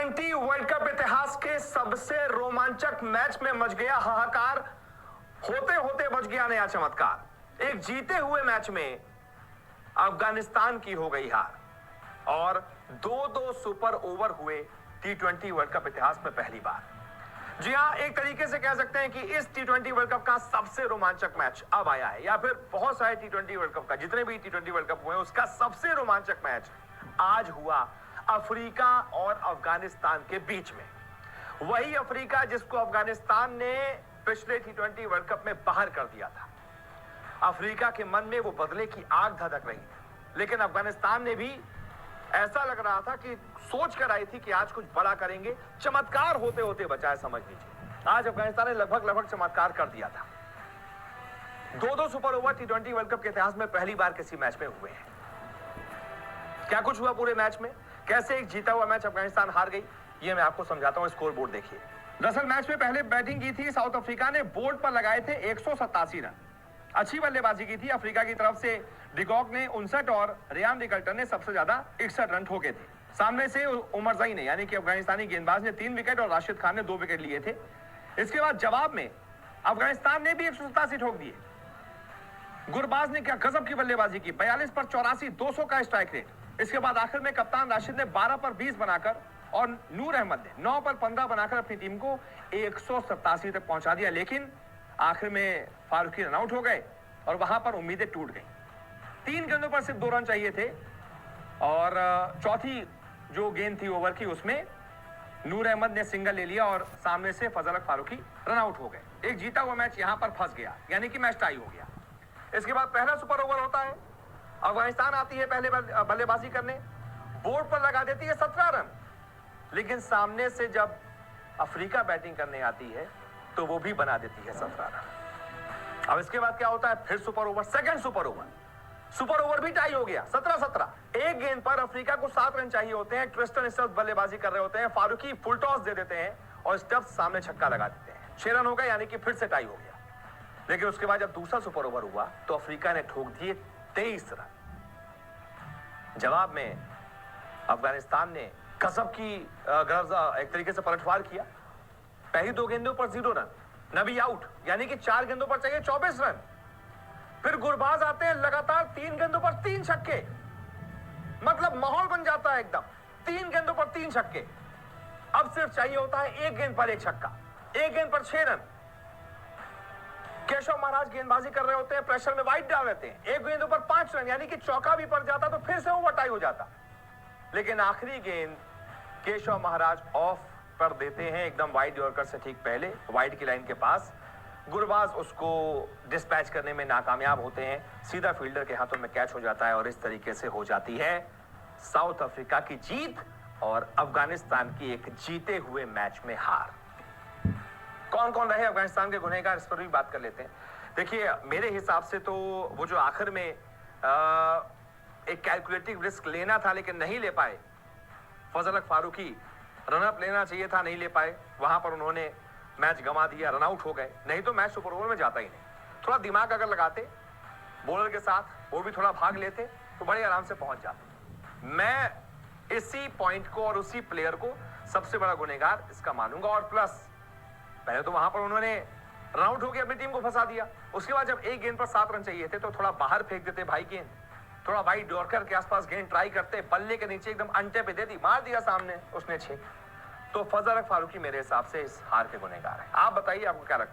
T20 world cup इतिहास के सबसे रोमांचक मैच में मच गया हाहाकार। होते होते बच गया नया चमत्कार। एक जीते हुए मैच में अफगानिस्तान की हो गई हार और 2-2 सुपर ओवर हुए T20 वर्ल्ड कप इतिहास में पहली बार। जी हां, एक तरीके से कह सकते हैं कि इस T20 वर्ल्ड कप का सबसे रोमांचक मैच अब आया है, या फिर बहुत सारे T20 वर्ल्ड कप का, जितने भी T20 वर्ल्ड कप हुए उसका सबसे रोमांचक मैच आज हुआ अफ्रीका और अफगानिस्तान के बीच में। वही अफ्रीका जिसको अफगानिस्तान ने पिछले T20 वर्ल्ड कप में बाहर कर दिया था। अफ्रीका के मन में वो बदले की आग धधक रही थी, लेकिन अफगानिस्तान ने भी ऐसा लग रहा था कि सोच कर आई थी कि आज कुछ बड़ा करेंगे। चमत्कार होते होते बचा है, समझ लीजिए। आज अफगानिस्तान ने लगभग चमत्कार कर दिया था। 2-2 super over T20 world cup के इतिहास में पहली बार किसी मैच में हुए हैं। क्या कुछ हुआ पूरे मैच में, कैसे एक जीता हुआ मैच अफगानिस्तान हार गई, ये मैं आपको समझाता हूं। स्कोर बोर्ड देखिए। दरअसल मैच में पहले बैटिंग की थी साउथ अफ्रीका ने। बोर्ड पर लगाए थे 187 रन। अच्छी बल्लेबाजी की थी अफ्रीका की तरफ से। डिकॉक ने 59 और रियान रिकल्टन ने सबसे ज्यादा 61 रन ठोके थे। सामने से उमर जई ने, यानी कि अफगानिस्तानी गेंदबाज ने 3 विकेट और राशिद खान ने 2 विकेट लिए थे। इसके बाद जवाब में अफगानिस्तान ने भी 187 ठोक दिए। गुरबाज ने क्या गजब की बल्लेबाजी की, 42 पर 84, 200 का स्ट्राइक रेट। इसके बाद आखिर में कप्तान राशिद ने 12 पर 20 बनाकर और नूर अहमद ने 9 पर 15 बनाकर अपनी टीम को 187 तक पहुंचा दिया। लेकिन आखिर में फारूकी रन आउट हो गए और वहां पर उम्मीदें टूट गई। 3 गेंदों पर सिर्फ 2 रन चाहिए थे और चौथी जो गेंद थी ओवर की, उसमें नूर अहमद ने सिंगल ले लिया और सामने से फजल हक फारूकी रन आउट हो गए। एक जीता हुआ मैच यहां पर फंस गया, यानी कि मैच टाई हो गया। इसके बाद पहला सुपर ओवर होता है। अफगानिस्तान आती है पहले बल्लेबाजी करने, बोर्ड पर लगा देती है 17 रन। लेकिन सामने से जब अफ्रीका बैटिंग करने आती है तो वो भी बना देती है 17 रन। अब इसके बाद क्या होता है, फिर super over, second super over भी टाई हो गया 17-17। एक गेंद पर अफ्रीका को 7 रन चाहिए होते हैं। ट्रिस्टन स्टब्स बल्लेबाजी कर रहे होते हैं। फारूकी फुल टॉस दे देते हैं और स्टब्स सामने छक्का लगा देते हैं। 6 रन हो गए, यानी कि फिर से टाई हो गया। लेकिन उसके बाद जब दूसरा सुपर ओवर हुआ तो अफ्रीका ने ठोक दिए 23 रन। जवाब में अफगानिस्तान ने गजब की एक तरीके से पलटवार किया। पहली 2 गेंदों पर 0 रन, नबी आउट, यानी कि 4 गेंदों पर चाहिए 24 रन। फिर गुरबाज आते हैं, लगातार 3 गेंदों पर 3 छक्के। मतलब माहौल बन जाता है एकदम। 3 गेंदों पर 3 छक्के। अब सिर्फ चाहिए होता है 1 गेंद पर 1 छक्का। 1 गेंद पर 6 रन। केशव महाराज गेंदबाजी कर रहे होते हैं, प्रेशर में वाइड डाल देते हैं। 1 गेंदों पर 5 रन, यानी कि चौका भी पड़ जाता तो फिर से ओवर टाई हो जाता। लेकिन आखिरी गेंद केशव महाराज ऑफ कर देते हैं, एकदम वाइड यॉर्कर से ठीक पहले, वाइड की लाइन के पास। गुरबाज उसको डिस्पैच करने में नाकामयाब होते हैं। सीधा फील्डर के हाथों में कैच हो जाता है और इस तरीके से हो जाती है साउथ अफ्रीका की जीत और अफगानिस्तान की एक जीते हुए मैच में हार। कौन कौन रहे अफगानिस्तान के गुनहगार, इस पर भी बात कर लेते हैं। देखिए, मेरे हिसाब से तो वो जो आखिर में एक कैलकुलेटिव रिस्क लेना था लेकिन नहीं ले पाए, फजल हक फारूकी, रनअप लेना चाहिए था, नहीं ले पाए। वहां पर उन्होंने मैच गंवा दिया, रन आउट हो गए। नहीं तो मैच सुपर ओवर में जाता ही नहीं। थोड़ा दिमाग अगर लगाते बॉलर के साथ, वो भी थोड़ा भाग लेते तो बड़े आराम से पहुंच जाते। मैं इसी पॉइंट को और उसी प्लेयर को सबसे बड़ा गुनहगार इसका मानूंगा। और प्लस पहले तो वहां पर उन्होंने रन आउट होकर अपनी टीम को फंसा दिया। उसके बाद जब 1 गेंद पर 7 रन चाहिए थे तो थोड़ा बाहर फेंक देते भाई गेंद, थोड़ा वाइड यॉर्कर के आसपास गेंद ट्राई करते, बल्ले के नीचे एकदम अंटे पे दे दी, मार दिया सामने उसने 6। तो फजल हक फारूकी मेरे हिसाब से इस हार के गुनहगार है। आप बताइए, आपको क्या लगता है?